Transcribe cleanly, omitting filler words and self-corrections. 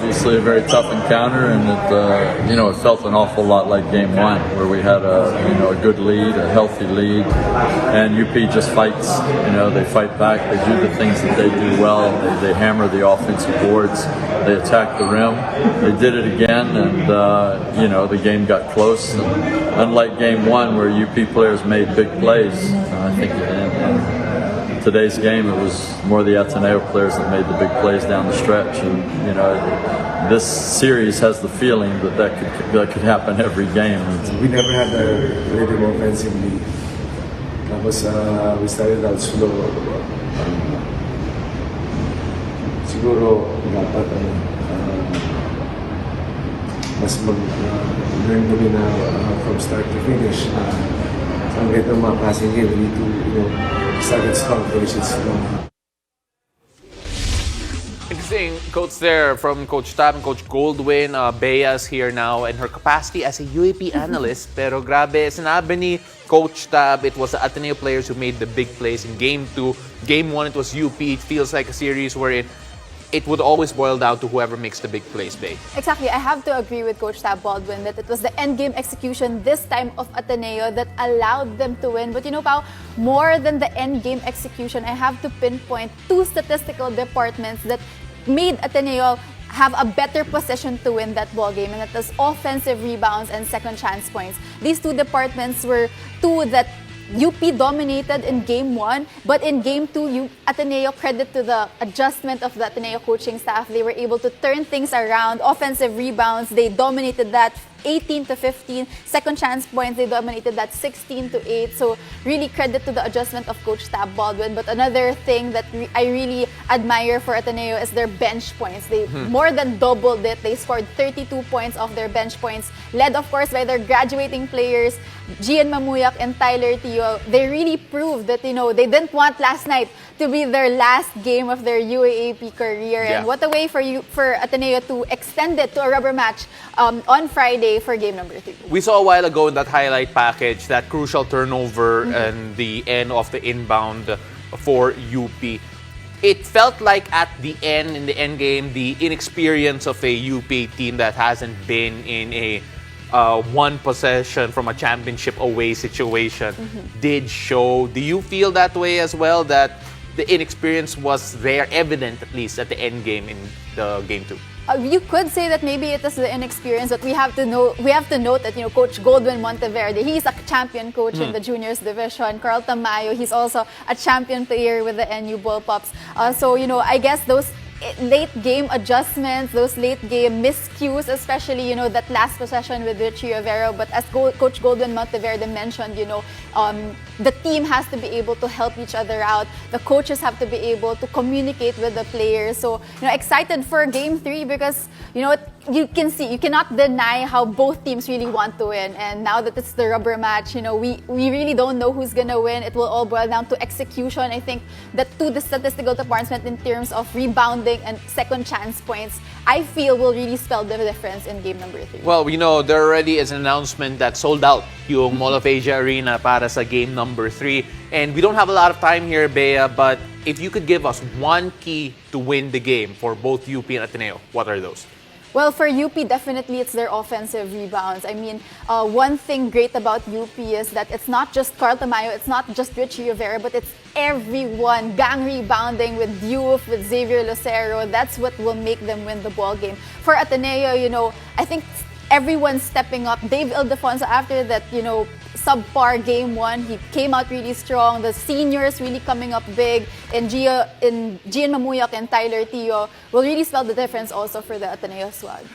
obviously a very tough encounter, and it felt an awful lot like Game 1, where we had a good lead, a healthy lead, and UP just fights. They fight back. They do the things that they do well. They hammer the offensive boards. They attack the rim. They did it again, and the game got close. And unlike Game 1, where UP players made big plays, I think in today's game it was more the Ateneo players that made the big plays down the stretch. And this series has the feeling that could happen every game. We never had a rhythm offensively. Tapos we started out slow. Siguro dapat mas learn kami na from start to finish. So ang ganito mga passing game, we need to start it strong, finish it strong. Interesting quotes there from Coach Tab and Coach Goldwyn. Bea's here now in her capacity as a UAP analyst. Pero grabe, sinabi ni Coach Tab, it was the Ateneo players who made the big plays in Game 2. Game 1, it was UP. It feels like a series wherein it would always boil down to whoever makes the big plays, Bea. Exactly. I have to agree with Coach Tab Baldwin that it was the endgame execution this time of Ateneo that allowed them to win. But Pao, more than the endgame execution, I have to pinpoint two statistical departments that made Ateneo have a better possession to win that ball game, and that was offensive rebounds and second chance points. These two departments were two that UP dominated in Game 1, but in Game 2, Ateneo, credit to the adjustment of the Ateneo coaching staff. They were able to turn things around. Offensive rebounds, they dominated that 18-15. Second chance points, they dominated that 16-8. So really credit to the adjustment of Coach Tab Baldwin. But another thing that I really admire for Ateneo is their bench points. They more than doubled it. They scored 32 points off their bench points, led of course by their graduating players, Gian Mamuyak and Tyler Tio. They really proved that, they didn't want last night to be their last game of their UAAP career. Yeah. And what a way for Ateneo to extend it to a rubber match on Friday for game number 3. We saw a while ago in that highlight package that crucial turnover and the end of the inbound for UP. It felt like at the end, in the end game, the inexperience of a UP team that hasn't been in a one possession from a championship away situation did show. Do you feel that way as well, that the inexperience was there, evident at least at the end game in the Game 2? You could say that maybe it is the inexperience, but we have to note that Coach Goldwyn Monteverde, he's a champion coach in the juniors division. Carl Tamayo, he's also a champion player with the NU Bullpups. So I guess those late game adjustments, those late game miscues, especially that last possession with Richie Rivero. But as Coach Goldwyn Monteverde mentioned, the team has to be able to help each other out. The coaches have to be able to communicate with the players. So excited for Game 3 because you can see, you cannot deny how both teams really want to win. And now that it's the rubber match, we really don't know who's gonna win. It will all boil down to execution. I think that to the statistical department in terms of rebounding and second chance points, I feel will really spell the difference in game number 3. Well, there already is an announcement that sold out yung Mall of Asia Arena para sa game number 3. And we don't have a lot of time here, Bea, but if you could give us one key to win the game for both UP and Ateneo, what are those? Well, for UP, definitely it's their offensive rebounds. I mean, one thing great about UP is that it's not just Carl Tamayo, it's not just Richie Rivera, but it's everyone gang rebounding with Diouf, with Xavier Lucero. That's what will make them win the ball game. For Ateneo, I think everyone's stepping up. Dave Ildefonso, after that, subpar Game 1, he came out really strong. The seniors really coming up big. And Gian Mamuyak and Tyler Tio will really spell the difference also for the Ateneo squad.